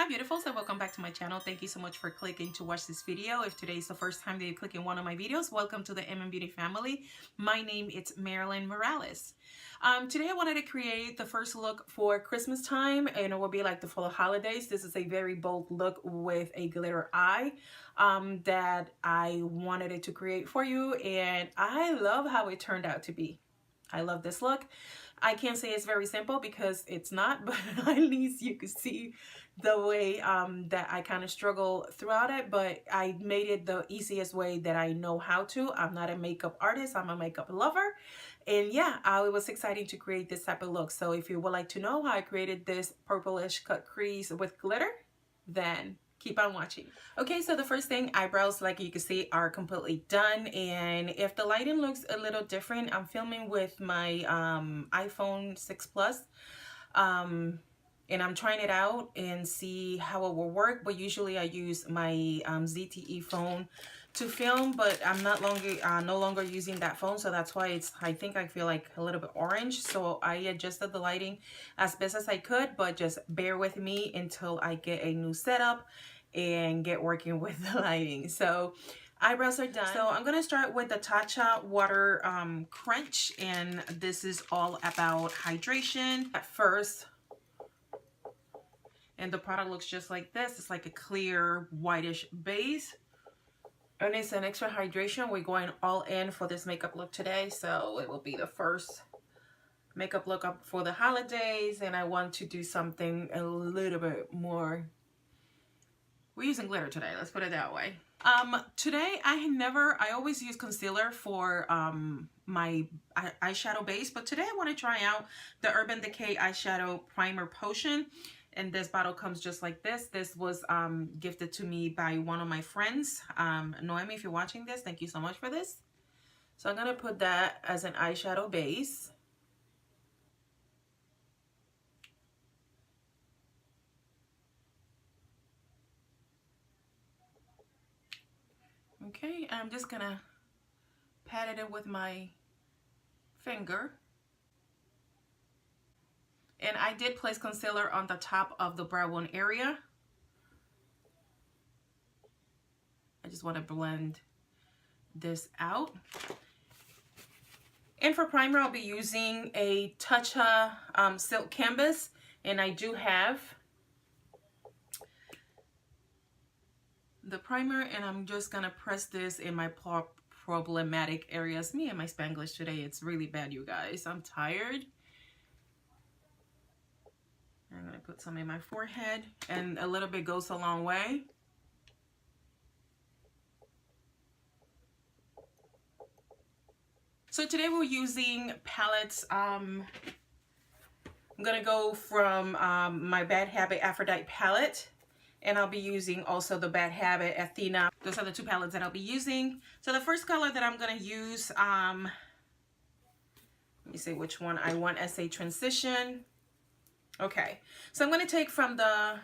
Hi beautifuls, and welcome back to my channel. Thank you so much for clicking to watch this video. If today is the first time that you're clicking one of my videos, welcome to the Beauty family. My name is Marylin Morales. Today I wanted to create the first look for Christmas time, and it will be like the full holidays. This is a very bold look with a glitter eye that I wanted it to create for you, and I love how it turned out to be. I love this look. I can't say it's very simple because it's not, but at least you can see the way that I kind of struggle throughout it, but I made it the easiest way that I know how to. I'm not a makeup artist, I'm a makeup lover. And yeah, it was exciting to create this type of look. So if you would like to know how I created this purplish cut crease with glitter, then keep on watching. Okay, so the first thing, eyebrows, like you can see, are completely done. And if the lighting looks a little different, I'm filming with my iPhone 6 Plus. And I'm trying it out and see how it will work, but usually I use my ZTE phone to film, but I'm no longer using that phone, so that's why I think I feel like a little bit orange. So I adjusted the lighting as best as I could, but just bear with me until I get a new setup and get working with the lighting. So eyebrows are done. So I'm gonna start with the Tatcha Water Crunch, and this is all about hydration. At first, and the product looks just like this. It's like a clear whitish base, and it's an extra hydration. We're going all in for this makeup look today, so it will be the first makeup look up for the holidays, and I want to do something a little bit more. We're using glitter today, let's put it that way. Today I always use concealer for my eyeshadow base, but today I want to try out the Urban Decay eyeshadow primer potion. And this bottle comes just like this. This was gifted to me by one of my friends. Noemi, if you're watching this, thank you so much for this. So I'm going to put that as an eyeshadow base. Okay, I'm just going to pat it in with my finger. And I did place concealer on the top of the brow bone area. I just want to blend this out. And for primer, I'll be using a Tatcha Silk Canvas, and I do have the primer, and I'm just gonna press this in my problematic areas. Me and my Spanglish today, it's really bad, you guys. I'm tired. I'm gonna put some in my forehead, and a little bit goes a long way. So today we're using palettes. I'm gonna go from my Bad Habit Aphrodite palette, and I'll be using also the Bad Habit Athena. Those are the two palettes that I'll be using. So the first color that I'm gonna use, let me see which one I want as a transition. Okay, so I'm going to take from the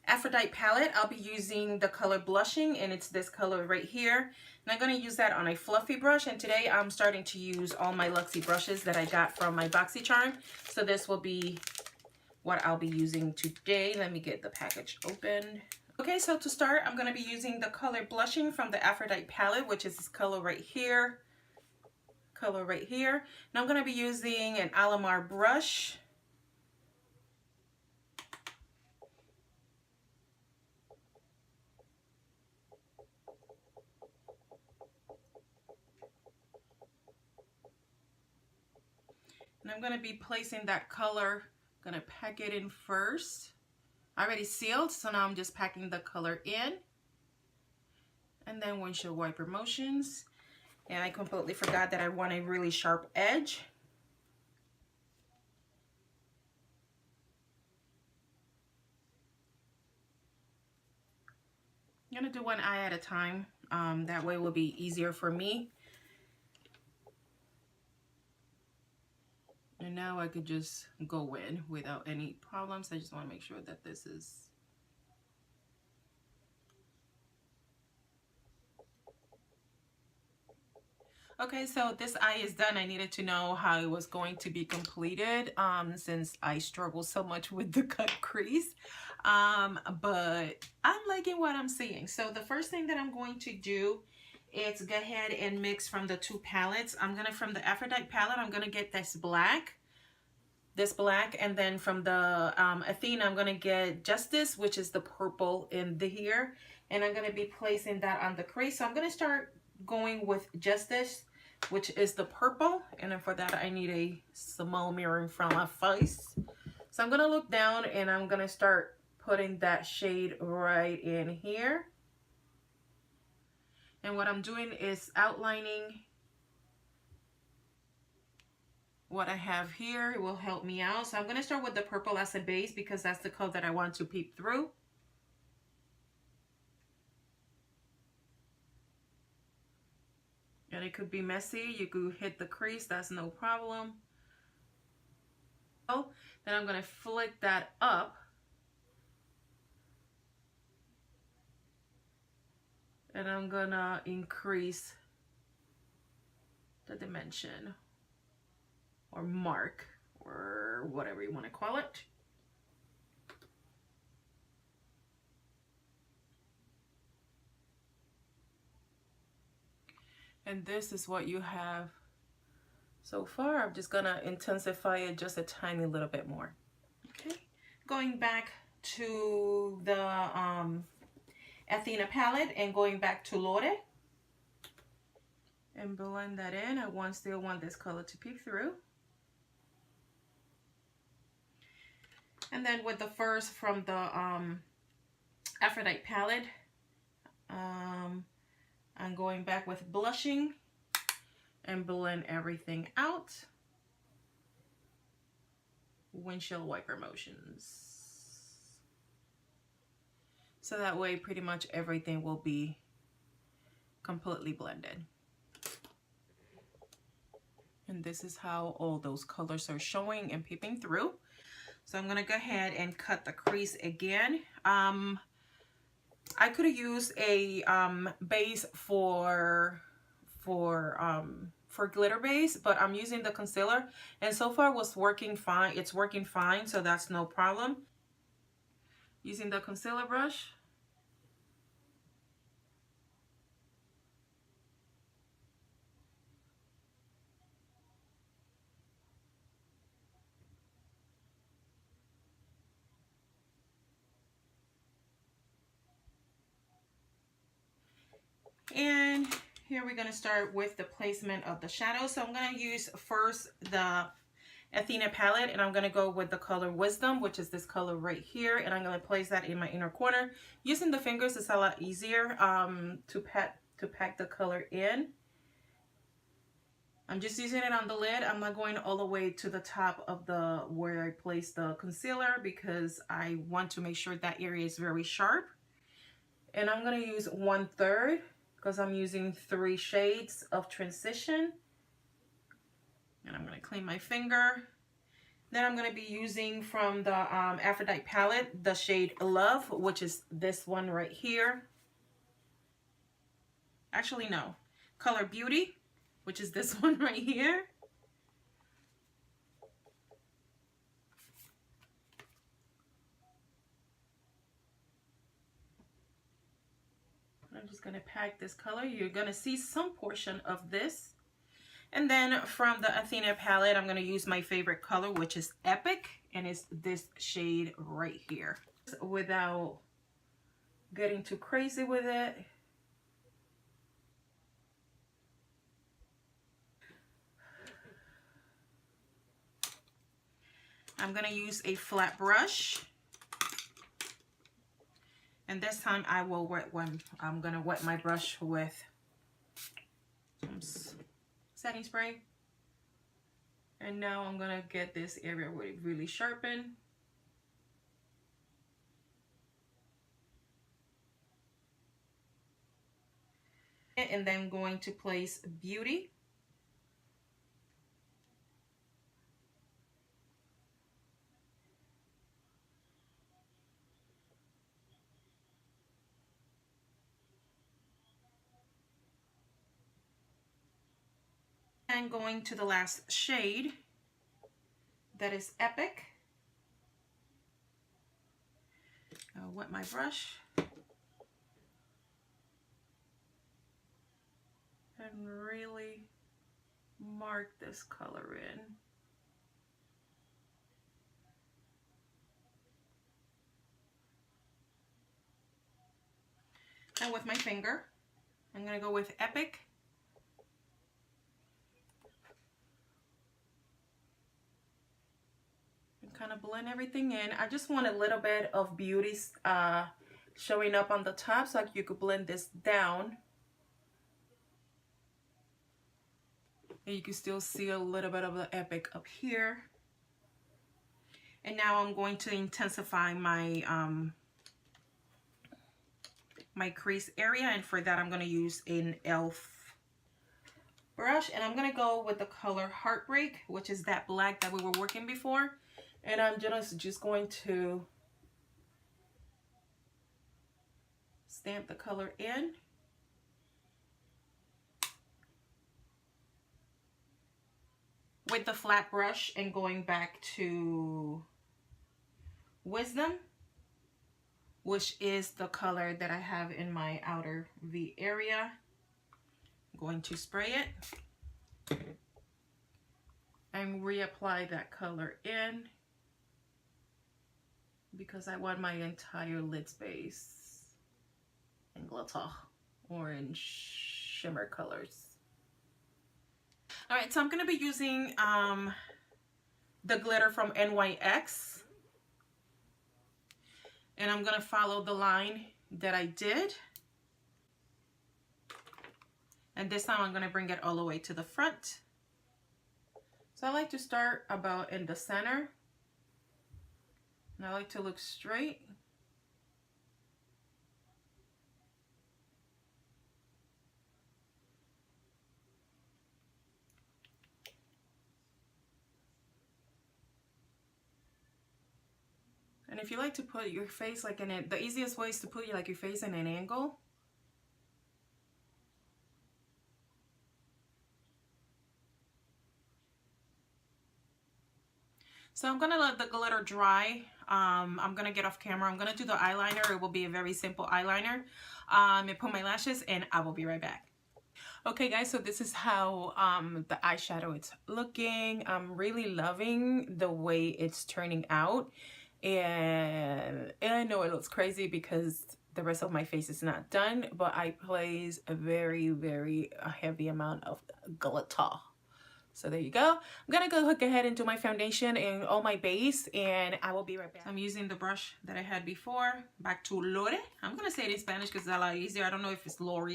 Aphrodite palette, I'll be using the color Blushing, and it's this color right here. And I'm going to use that on a fluffy brush, and today I'm starting to use all my Luxie brushes that I got from my BoxyCharm. So this will be what I'll be using today. Let me get the package open. Okay, so to start, I'm going to be using the color Blushing from the Aphrodite palette, which is this color right here. Color right here. And I'm going to be using an Alamar brush. And I'm going to be placing that color, I'm going to pack it in first. I already sealed, so now I'm just packing the color in. And then windshield wiper motions. And I completely forgot that I want a really sharp edge. I'm going to do one eye at a time. That way it will be easier for me. And now I could just go in without any problems. I just want to make sure that this is okay. Okay, so this eye is done. I needed to know how it was going to be completed since I struggle so much with the cut crease. But I'm liking what I'm seeing. So the first thing that I'm going to do is go ahead and mix from the two palettes. From the Aphrodite palette, I'm gonna get this black, and then from the Athena, I'm gonna get Justice, which is the purple in the here, and I'm gonna be placing that on the crease. So I'm gonna start going with Justice, which is the purple, and then for that I need a small mirror in front of my face. So I'm gonna look down and I'm gonna start putting that shade right in here. And what I'm doing is outlining what I have here. It will help me out. So I'm going to start with the purple as a base because that's the color that I want to peep through. And it could be messy. You could hit the crease. That's no problem. Then I'm going to flick that up. And I'm going to increase the dimension or mark or whatever you want to call it. And this is what you have so far. I'm just gonna intensify it just a tiny little bit more. Okay, going back to the Athena palette and going back to Lore and blend that in. I still want this color to peek through. And then with the first from the Aphrodite palette, I'm going back with blushing and blend everything out. Windshield wiper motions. So that way pretty much everything will be completely blended. And this is how all those colors are showing and peeping through. So I'm gonna go ahead and cut the crease again. I could have used a base for glitter base, but I'm using the concealer, and so far was working fine. It's working fine, so that's no problem. Using the concealer brush. And here we're going to start with the placement of the shadow. So I'm going to use first the Athena palette, and I'm going to go with the color Wisdom, which is this color right here, and I'm going to place that in my inner corner. Using the fingers is a lot easier to pack the color in. I'm just using it on the lid. I'm not going all the way to the top of the where I place the concealer because I want to make sure that area is very sharp. And I'm going to use 1/3 because I'm using 3 shades of transition. And I'm going to clean my finger. Then I'm going to be using from the Aphrodite palette the shade Love, which is this one right here. Actually, no. Color Beauty, which is this one right here. I'm just going to pack this color. You're going to see some portion of this. And then from the Athena palette, I'm going to use my favorite color, which is Epic. And it's this shade right here. Without getting too crazy with it. I'm going to use a flat brush. And this time I will I'm going to wet my brush with some setting spray. And now I'm going to get this area really sharpened. And then I'm going to place Beauty. And going to the last shade, that is Epic. I'll wet my brush and really mark this color in. And with my finger, I'm going to go with Epic. And kind of blend everything in. I just want a little bit of beauty showing up on the top, so you could blend this down. And you can still see a little bit of the Epic up here. And now I'm going to intensify my my crease area, and for that I'm going to use an e.l.f. brush, and I'm going to go with the color Heartbreak, which is that black that we were working before, and I'm just going to stamp the color in. With the flat brush and going back to Wisdom, which is the color that I have in my outer V area. I'm going to spray it and reapply that color in because I want my entire lid space in glitter, orange shimmer colors. All right, so I'm going to be using the glitter from NYX. And I'm going to follow the line that I did. And this time I'm going to bring it all the way to the front. So I like to start about in the center. And I like to look straight. And if you like to put your face like in it, the easiest way is to put your face in an angle. So I'm gonna let the glitter dry. I'm gonna get off camera. I'm gonna do the eyeliner. It will be a very simple eyeliner. And put my lashes, and I will be right back. Okay guys, so this is how the eyeshadow is looking. I'm really loving the way it's turning out. And I know it looks crazy because the rest of my face is not done, but I place a very heavy amount of glitter. So there you go. I'm gonna go hook ahead and do my foundation and all my base, and I will be right back. I'm using the brush that I had before, back to Lore. I'm gonna say it in Spanish because it's a lot easier. I don't know if it's Lore,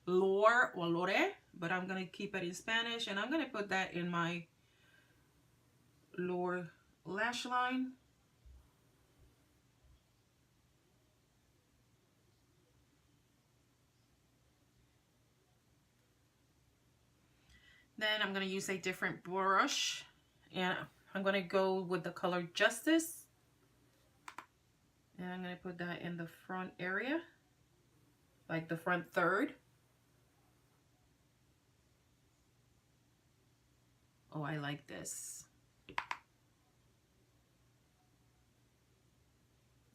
or Lore, but I'm gonna keep it in Spanish, and I'm gonna put that in my lower lash line. Then I'm going to use a different brush, and I'm going to go with the color Justice. And I'm going to put that in the front area, like the front third. Oh, I like this.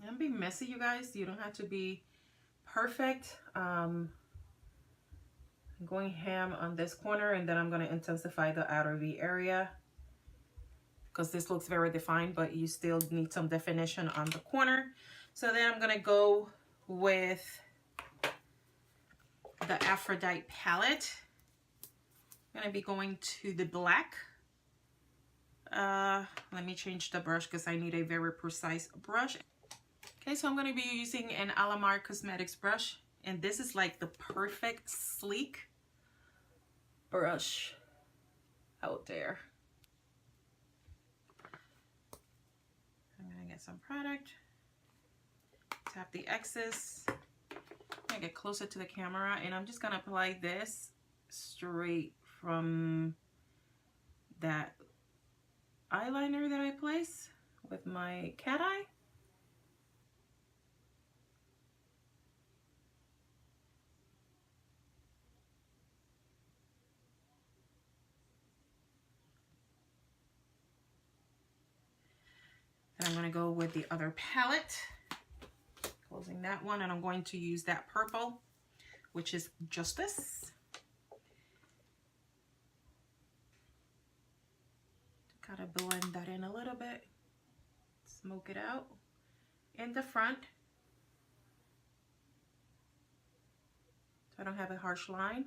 And be messy, you guys. You don't have to be perfect. I'm going ham on this corner, and then I'm going to intensify the outer V area because this looks very defined, but you still need some definition on the corner. So then I'm going to go with the Aphrodite palette. I'm going to be going to the black. Let me change the brush because I need a very precise brush. Okay, so I'm going to be using an Alamar Cosmetics brush, and this is like the perfect sleek brush out there. I'm going to get some product, tap the excess. I'm going to get closer to the camera, and I'm just going to apply this straight from that eyeliner that I place with my cat eye. I'm going to go with the other palette. Closing that one, and I'm going to use that purple, which is Justice. To kind of blend that in a little bit. Smoke it out in the front. So I don't have a harsh line.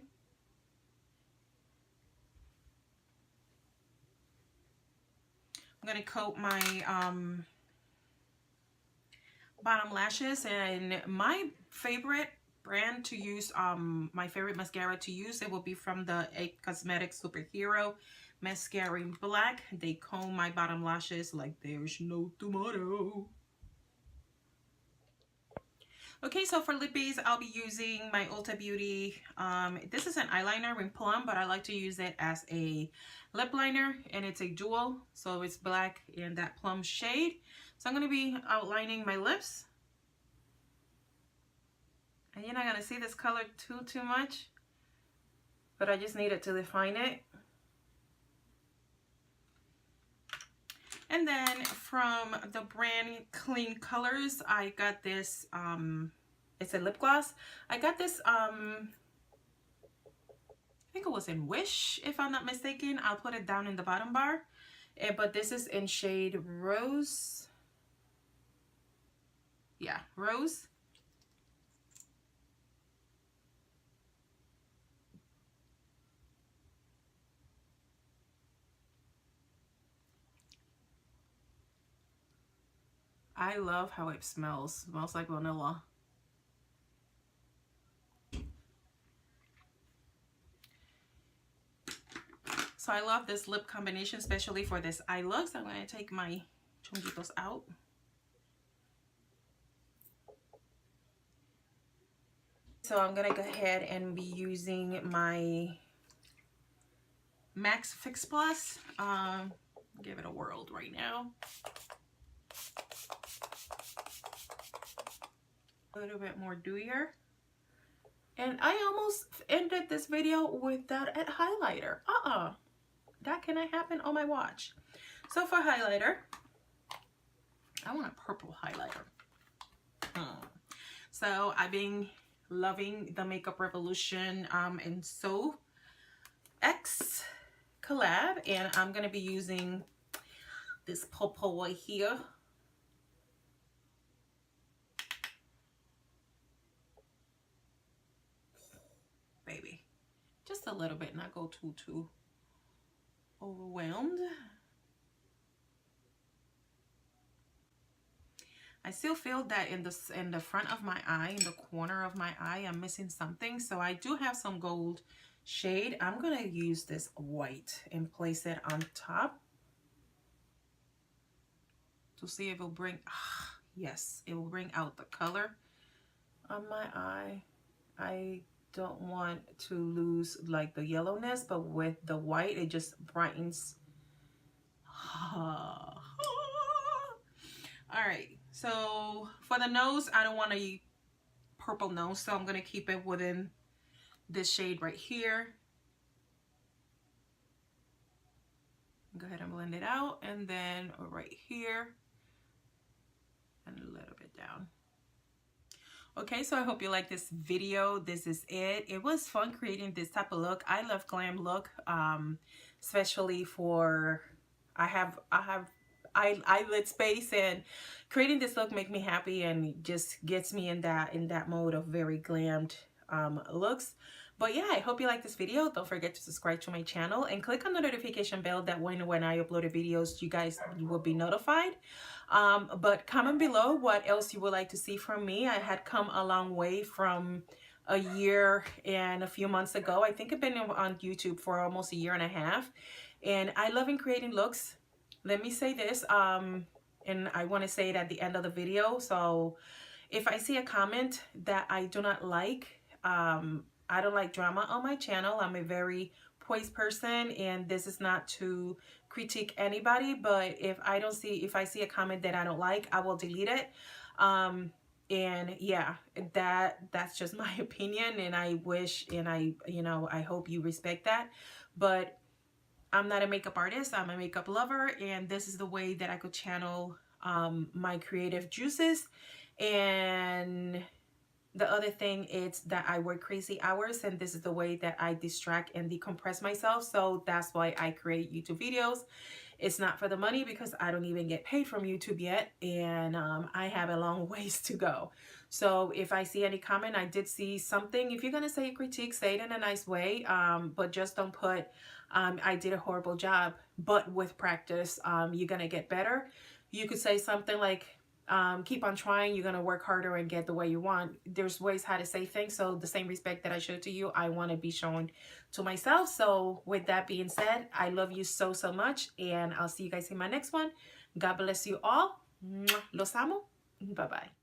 I'm going to coat my bottom lashes, and my favorite brand to use, my favorite mascara to use, it will be from the IT Cosmetics Superhero Mascara in Black. They comb my bottom lashes like there's no tomorrow. Okay, so for lip base, I'll be using my Ulta Beauty. This is an eyeliner in Plum, but I like to use it as a lip liner, and it's a dual, so it's black in that plum shade. So I'm going to be outlining my lips. And you're not going to see this color too much, but I just needed to define it. And then from the brand Clean Colors, I got this, it's a lip gloss. I got this, I think it was in Wish, if I'm not mistaken. I'll put it down in the bottom bar. But this is in shade Rose. Yeah, Rose. I love how it smells. It smells like vanilla. So I love this lip combination, especially for this eye look. So I'm going to take my chonguitos out. So I'm going to go ahead and be using my MAC Fix Plus. Give it a whirl right now. A little bit more dewier. And I almost ended this video without a highlighter. That cannot happen on my watch. So for highlighter, I want a purple highlighter. So I've been loving the Makeup Revolution and So X collab, and I'm gonna be using this purple right here. Baby, just a little bit, not go too overwhelmed. I still feel that in the front of my eye, in the corner of my eye, I'm missing something. So I do have some gold shade. I'm gonna use this white and place it on top to see if it'll bring, yes, it will bring out the color on my eye. I don't want to lose like the yellowness, but with the white, it just brightens. All right, so for the nose, I don't want a purple nose, so I'm gonna keep it within this shade right here. Go ahead and blend it out, and then right here and a little bit down. Okay, so I hope you like this video. This is it. It was fun creating this type of look. I love glam look, especially for I have eyelid space, and creating this look make me happy and just gets me in that mode of very glammed looks. But yeah, I hope you like this video. Don't forget to subscribe to my channel and click on the notification bell that when I upload videos, you will be notified. But comment below what else you would like to see from me. I had come a long way from a year and a few months ago. I think I've been on YouTube for almost a year and a half, and I love creating looks. Let me say this, and I want to say it at the end of the video. So if I see a comment that I do not like, I don't like drama on my channel. I'm a very poised person, and this is not to critique anybody, but if I see a comment that I don't like, I will delete it. And yeah, that's just my opinion, and I wish, and I hope you respect that. But I'm not a makeup artist, I'm a makeup lover, and this is the way that I could channel my creative juices. And the other thing is that I work crazy hours, and this is the way that I distract and decompress myself. So that's why I create YouTube videos. It's not for the money because I don't even get paid from YouTube yet, and I have a long ways to go. So if I see any comment, I did see something. If you're gonna say a critique, say it in a nice way, but just don't put I did a horrible job. But with practice, you're gonna get better. You could say something like, keep on trying, you're gonna work harder and get the way you want. There's ways how to say things, so the same respect that I showed to you, I want to be shown to myself. So with that being said, I love you so much, and I'll see you guys in my next one. God bless you all. Los amo. Bye bye.